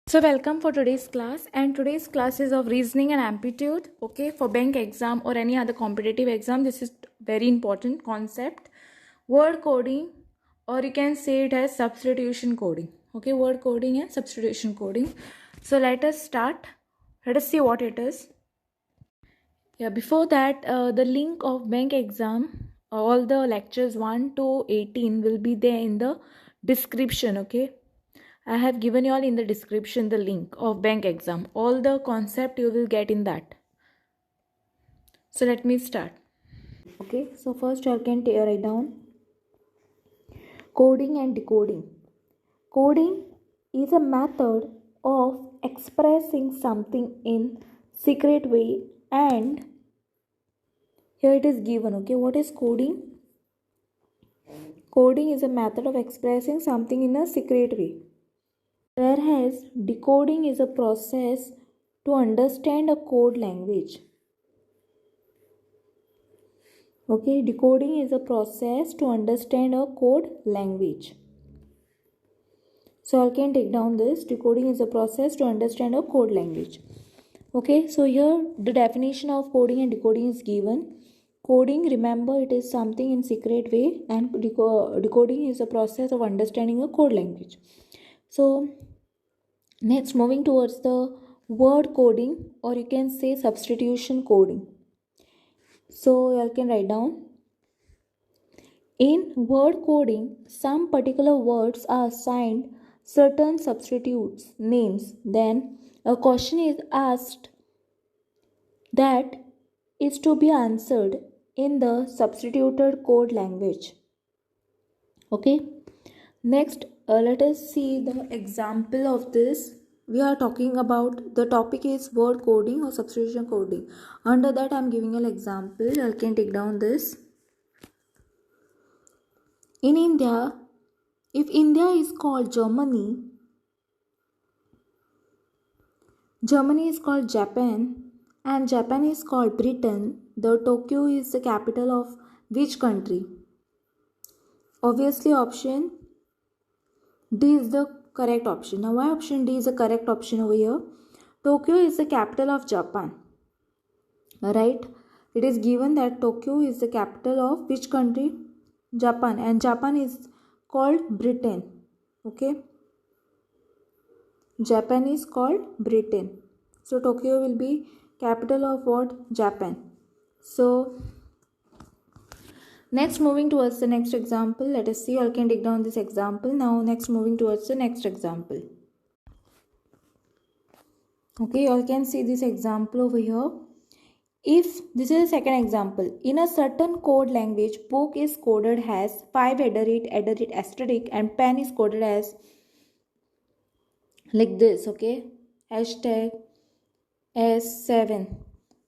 So welcome for today's class, and today's class is of reasoning and aptitude. Okay, for bank exam or any other competitive exam, this is very important concept. Word coding, or you can say it as substitution coding. Okay, word coding and substitution coding. So let us start. Let us see what it is. Yeah, before that, the link of bank exam, all the lectures 1 to 18 will be there in the description. Okay, I have given you all in the description the link of bank exam. All the concept you will get in that. So let me start. Okay, so first you can write down coding and decoding. Coding is a method of expressing something in secret way, and here it is given. Okay, what is coding? Coding is a method of expressing something in a secret way, whereas decoding is a process to understand a code language. Okay, decoding is a process to understand a code language. So I can take down this. Decoding is a process to understand a code language. Okay, so here the definition of coding and decoding is given. Coding, remember, it is something in secret way, and decoding is a process of understanding a code language. So next, moving towards the word coding, or you can say substitution coding. So you can write down, in word coding, some particular words are assigned certain substitutes names. Then a question is asked that is to be answered in the substituted code language. Okay. Next, let us see the example of this. We are talking about, the topic is word coding or substitution coding. Under that, I am giving an example. I can take down this. In India, if India is called Germany, Germany is called Japan, and Japan is called Britain, the Tokyo is the capital of which country? Obviously, option D is the correct option. Now, why option D is the correct option over here? Tokyo is the capital of Japan. Right? It is given that Tokyo is the capital of which country? Japan, and Japan is called Britain. Okay? Japan is called Britain. So Tokyo will be capital of what? Japan. So next, moving towards the next example, let us see. I can take down this example. Now next, moving towards the next example. Okay, you all can see this example over here. If this is a second example, in a certain code language, book is coded as 5 asterisk, and pen is coded as like this. Okay, hashtag S7.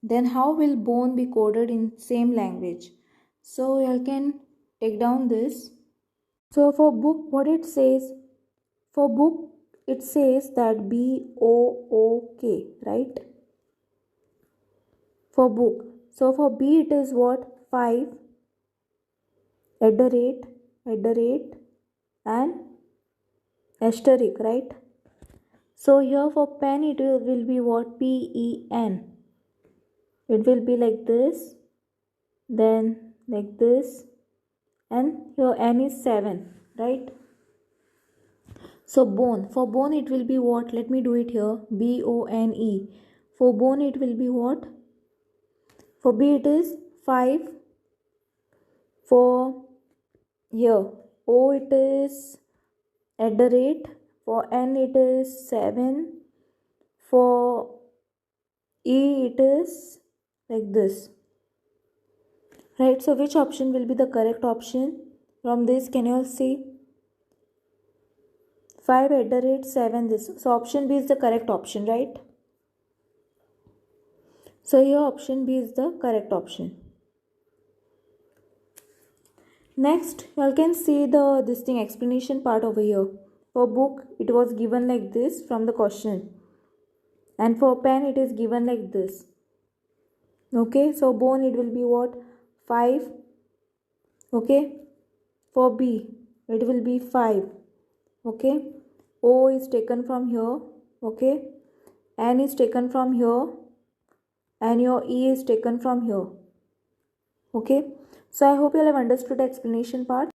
Then how will bone be coded in same language? So you can take down this. So for book, what it says? For book, it says that BOOK, right? For book. So for B, it is what? 5 at the rate and asterisk, right? So here for pen, it will be what? PEN. It will be like this, then like this, and here N is 7, right? So bone, for bone it will be what? Let me do it here. BONE. For bone it will be what? For B it is 5. For here O it is at the rate. For N it is 7. For E it is like this. Right, so which option will be the correct option? From this, can you all see? 5 at the rate 7 this. So option B is the correct option, right? So here option B is the correct option. Next, you all can see this thing explanation part over here. For book, it was given like this from the question. And for pen, it is given like this. Okay, so bone, it will be what? 5. Okay, for B, it will be 5. Okay, O is taken from here. Okay, N is taken from here and your E is taken from here. Okay, so I hope you all have understood the explanation part.